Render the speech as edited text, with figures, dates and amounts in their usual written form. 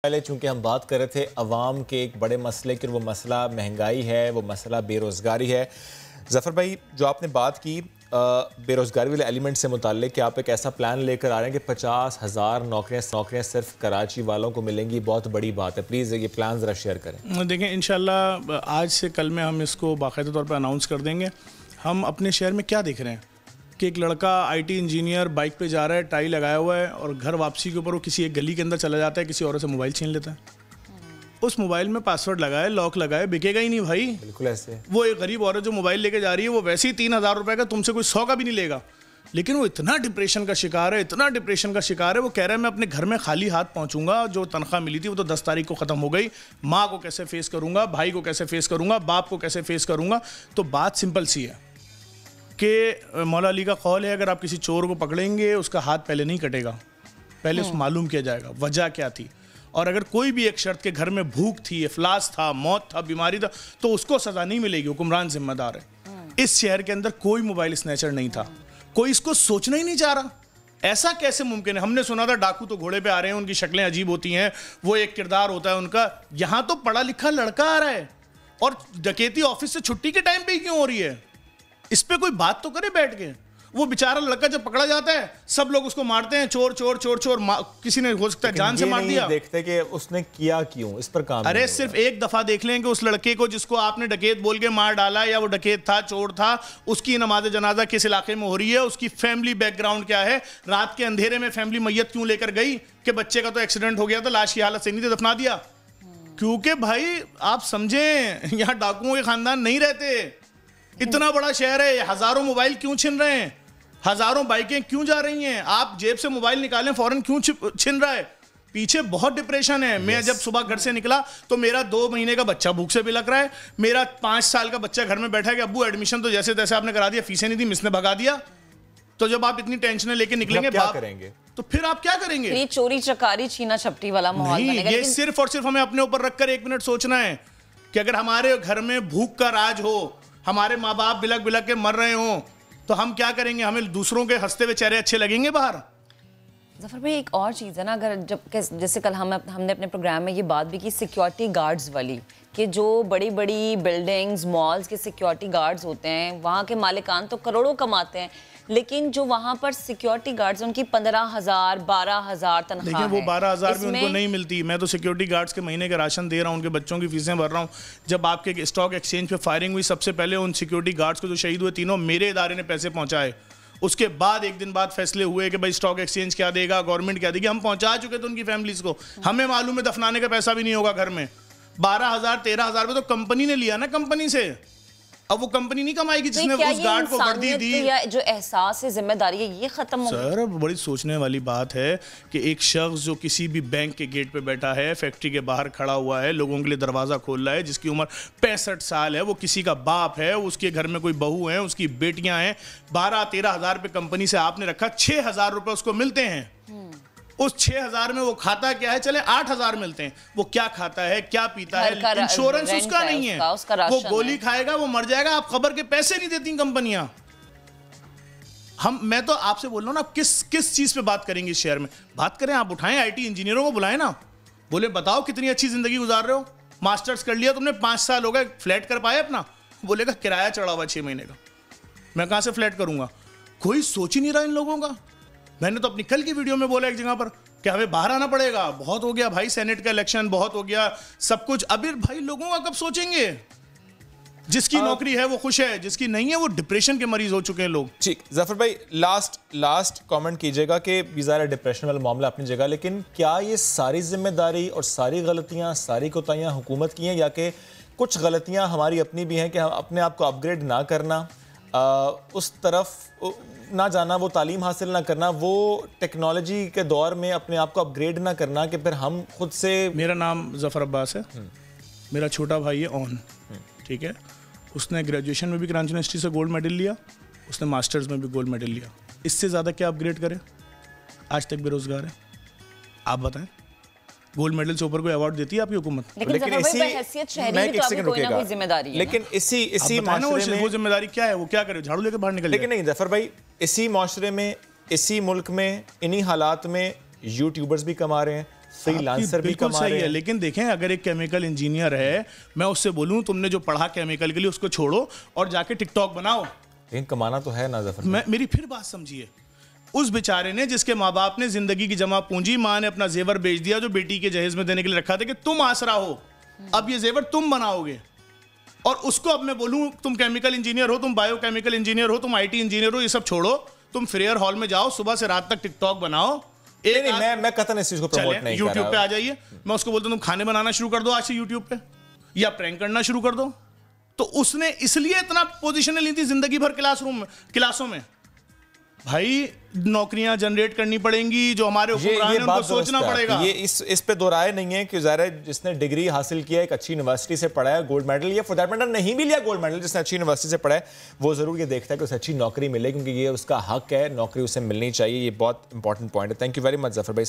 पहले चूंकि हम बात कर रहे थे अवाम के एक बड़े मसले की, वो मसला महंगाई है, वो मसला बेरोज़गारी है। ज़फ़र भाई, जो आपने बात की बेरोज़गारी वाले एलिमेंट से मुताल्लिक कि आप एक ऐसा प्लान लेकर आ रहे हैं कि 50,000 नौकरियाँ सिर्फ कराची वालों को मिलेंगी, बहुत बड़ी बात है। प्लीज़ ये प्लान ज़रा शेयर करें। देखें, इंशाल्लाह आज से कल में हम इसको बाकायदा तौर पर अनाउंस कर देंगे। हम अपने शहर में क्या देख रहे हैं कि एक लड़का IT इंजीनियर बाइक पे जा रहा है, टाई लगाया हुआ है, और घर वापसी के ऊपर वो किसी एक गली के अंदर चला जाता है, किसी औरत से मोबाइल छीन लेता है। उस मोबाइल में पासवर्ड लगाए, लॉक लगाए, बिकेगा ही नहीं भाई। बिल्कुल ऐसे। वो एक गरीब औरत जो मोबाइल लेके जा रही है, वो वैसे ही 3,000 रुपए का तुमसे कोई 100 का भी नहीं लेगा, लेकिन वो इतना डिप्रेशन का शिकार है, इतना डिप्रेशन का शिकार है, वो कह रहा है मैं अपने घर में खाली हाथ पहुंचूंगा, जो तनख्वाह मिली थी वो तो 10 तारीख को ख़त्म हो गई, माँ को कैसे फेस करूंगा, भाई को कैसे फेस करूंगा, बाप को कैसे फेस करूंगा। तो बात सिंपल सी है कि मौला अली का कौल है, अगर आप किसी चोर को पकड़ेंगे उसका हाथ पहले नहीं कटेगा, पहले उसको मालूम किया जाएगा वजह क्या थी, और अगर कोई भी एक शर्त के घर में भूख थी, इफलास था, मौत था, बीमारी था, तो उसको सज़ा नहीं मिलेगी, हुक्मरान जिम्मेदार है। इस शहर के अंदर कोई मोबाइल स्नैचर नहीं था, कोई इसको सोचना ही नहीं चाह रहा। ऐसा कैसे मुमकिन है? हमने सुना था डाकू तो घोड़े पे आ रहे हैं, उनकी शक्लें अजीब होती हैं, वो एक किरदार होता है उनका। यहाँ तो पढ़ा लिखा लड़का आ रहा है, और डकैती ऑफिस से छुट्टी के टाइम पे ही क्यों हो रही है? इस पे कोई बात तो करे बैठ के। वो बेचारा लड़का जब पकड़ा जाता है, सब लोग उसको मारते हैं, चोर चोर चोर चोर, किसी ने हो सकता है जान से मार दिया। देखते कि उसने किया क्यों, इस पर काम। अरे सिर्फ एक दफा देख लें कि उस लड़के को जिसको आपने डकैत बोल के मार डाला, या वो डकैत था, चोर था, उसकी नमाज जनाजा किस इलाके में हो रही है, उसकी फैमिली बैकग्राउंड क्या है, रात के अंधेरे में फैमिली मैयत क्यों लेकर गई, कि बच्चे का तो एक्सीडेंट हो गया था, लाश की हालत से नहीं थी, दफना दिया। क्योंकि भाई आप समझें, यहाँ डाकुओं के खानदान नहीं रहते। इतना बड़ा शहर है, हजारों मोबाइल क्यों छिन रहे हैं, हजारों बाइकें क्यों जा रही हैं, आप जेब से मोबाइल निकालें फौरन क्यों छिन रहा है? पीछे बहुत डिप्रेशन है। मैं जब सुबह घर से निकला तो मेरा 2 महीने का बच्चा भूख से बिलक रहा है, मेरा 5 साल का बच्चा घर में बैठा है कि अब्बू एडमिशन तो जैसे तैसे आपने करा दिया, फीसें नहीं दी, मिस ने भगा दिया। तो जब आप इतनी टेंशन लेके निकलेंगे, क्या करेंगे? तो फिर आप क्या करेंगे? ये चोरी चकारी छीना छपटी वाला माहौल बनेगा। ये सिर्फ और सिर्फ हमें अपने ऊपर रखकर 1 मिनट सोचना है कि अगर हमारे घर में भूख का राज हो, हमारे माँ बाप बिलक बिलक के मर रहे हो, तो हम क्या करेंगे? हमें दूसरों के हंसते हुए चेहरे अच्छे लगेंगे बाहर? ज़फ़र भाई, एक और चीज़ है ना, अगर जैसे कल हमने अपने प्रोग्राम में ये बात भी की सिक्योरिटी गार्ड्स वाली, कि जो बड़ी बड़ी बिल्डिंग्स, मॉल्स के सिक्योरिटी गार्ड्स होते हैं, वहाँ के मालिकान तो करोड़ों कमाते हैं, लेकिन जो वहाँ पर सिक्योरिटी गार्ड्स, उनकी 15,000 12,000 तनख्वाह है। वो 12,000 भी उनको नहीं मिलती। मैं तो सिक्योरिटी गार्ड्स के महीने का राशन दे रहा हूँ, उनके बच्चों की फीसें भर रहा हूँ। जब आपके स्टॉक एक्सचेंज पे फायरिंग हुई, सबसे पहले उन सिक्योरिटी गार्ड्स को जो शहीद हुए तीनों, मेरे इदारे ने पैसे पहुँचाए। उसके बाद 1 दिन बाद फैसले हुए कि भाई स्टॉक एक्सचेंज क्या देगा, गवर्नमेंट क्या देगी, हम पहुँचा चुके थे उनकी फैमिलीज को। हमें मालूम है दफनाने का पैसा भी नहीं होगा घर में। 12,000 13,000 तो कंपनी ने लिया ना, कंपनी से। अब वो कंपनी नहीं कमाएगी जिसने उस गार्ड को वर्दी दी। या जो एहसास है, जिम्मेदारी है, ये खत्म हो गया। सर, बड़ी सोचने वाली बात है कि एक शख्स जो किसी भी बैंक के गेट पे बैठा है, फैक्ट्री के बाहर खड़ा हुआ है, लोगों के लिए दरवाजा खोल रहा है, जिसकी उम्र 65 साल है, वो किसी का बाप है, उसके घर में कोई बहू है, उसकी बेटियां हैं, 12-13 हजार पे कंपनी से आपने रखा, 6,000 रुपए उसको मिलते हैं। उस 6,000 में वो खाता क्या है? चले 8,000 मिलते हैं। वो क्या खाता है, क्या पीता है? इंश्योरेंस उसका नहीं है, वो गोली खाएगा, वो मर जाएगा, आप खबर के पैसे नहीं देती कंपनियां। मैं तो आपसे बोल रहा हूं ना, किस चीज पे बात करेंगे इस शहर में? बात करें, आप उठाएं, IT इंजीनियरों को बुलाएं ना, बोले बताओ कितनी अच्छी जिंदगी गुजार रहे हो, मास्टर्स कर लिया तुमने, 5 साल हो गए, फ्लैट कर पाए अपना? बोलेगा किराया चढ़ा हुआ 6 महीने का, मैं कहां से फ्लैट करूंगा? कोई सोच ही नहीं रहा इन लोगों का। मैंने तो अपनी कल की वीडियो में बोला एक जगह पर कि हमें बाहर आना पड़ेगा, बहुत हो गया भाई, सेनेट का इलेक्शन, बहुत हो गया सब कुछ। अभी भाई लोगों का कब सोचेंगे? जिसकी नौकरी है वो खुश है, जिसकी नहीं है वो डिप्रेशन के मरीज हो चुके हैं लोग। ठीक, ज़फ़र भाई, लास्ट कमेंट कीजिएगा कि ज़ाहिर डिप्रेशन वाला मामला अपनी जगह, लेकिन क्या ये सारी जिम्मेदारी और सारी गलतियां, सारी कोताहियां हुकूमत की हैं, या कि कुछ गलतियां हमारी अपनी भी हैं कि हम अपने आप को अपग्रेड ना करना, उस तरफ ना जाना, वो तालीम हासिल ना करना, वो टेक्नोलॉजी के दौर में अपने आप को अपग्रेड ना करना, कि फिर हम खुद से। मेरा नाम ज़फ़र अब्बास है, मेरा छोटा भाई है ऑन, ठीक है, उसने ग्रेजुएशन में भी कराची यूनिवर्सिटी से गोल्ड मेडल लिया, उसने मास्टर्स में भी गोल्ड मेडल लिया। इससे ज़्यादा क्या अपग्रेड करे? आज तक बेरोजगार है। आप बताएं, गोल्ड मेडल से ऊपर कोई अवार्ड देती है आपकी हुकूमत? लेकिन इसी माशरे में वो जिम्मेदारी क्या है? वो क्या करे? झाड़ू लेकर बाहर निकल? लेकिन नहीं ज़फ़र भाई, इसी माशरे में, इसी मुल्क में, इन्हीं हालात में यूट्यूबर्स भी कमा रहे हैं, फ्रीलांसर भी बिल्कुल कमा सही रहे है, हैं। लेकिन देखें अगर एक केमिकल इंजीनियर है, मैं उससे बोलूं तुमने जो पढ़ा केमिकल के लिए उसको छोड़ो और जाके टिकटॉक बनाओ, लेकिन कमाना तो है ना जफर भाई। मेरी फिर बात समझिए, उस बेचारे ने जिसके माँ बाप ने जिंदगी की जमा पूंजी, माँ ने अपना जेवर बेच दिया जो बेटी के जहेज में देने के लिए रखा था कि तुम आसरा हो, अब ये जेवर तुम बनाओगे, और उसको अब मैं बोलूं तुम केमिकल इंजीनियर हो, तुम बायोकेमिकल इंजीनियर हो, तुम आईटी इंजीनियर हो, ये सब छोड़ो, तुम फेयर हॉल में जाओ, सुबह से रात तक टिकटॉक बनाओ। मैं कतन इस चीज को प्रमोट नहीं कर यूट्यूब पे रहा। आ जाइए, मैं उसको बोलता हूं तुम खाने बनाना शुरू कर दो आज से यूट्यूब पे, या प्रैंक करना शुरू कर दो। तो उसने इसलिए इतना पोजीशनें ली थी जिंदगी भर क्लासों में, भाई नौकरियां जनरेट करनी पड़ेंगी, जो हमारे हुक्मरान हैं उनको सोचना पड़ेगा। ये इस पे दो राय नहीं है कि ज़ाहिर है जिसने डिग्री हासिल किया एक अच्छी यूनिवर्सिटी से पढ़ा है, गोल्ड मेडल, या फॉर दैट मैटर नहीं भी लिया गोल्ड मेडल, जिसने अच्छी यूनिवर्सिटी से पढ़ा है वो जरूर ये देखता है कि उसे अच्छी नौकरी मिले, क्योंकि ये उसका हक है, नौकरी उसे मिलनी चाहिए। ये बहुत इंपॉर्टेंट पॉइंट है। Thank you very much Zafar भाई।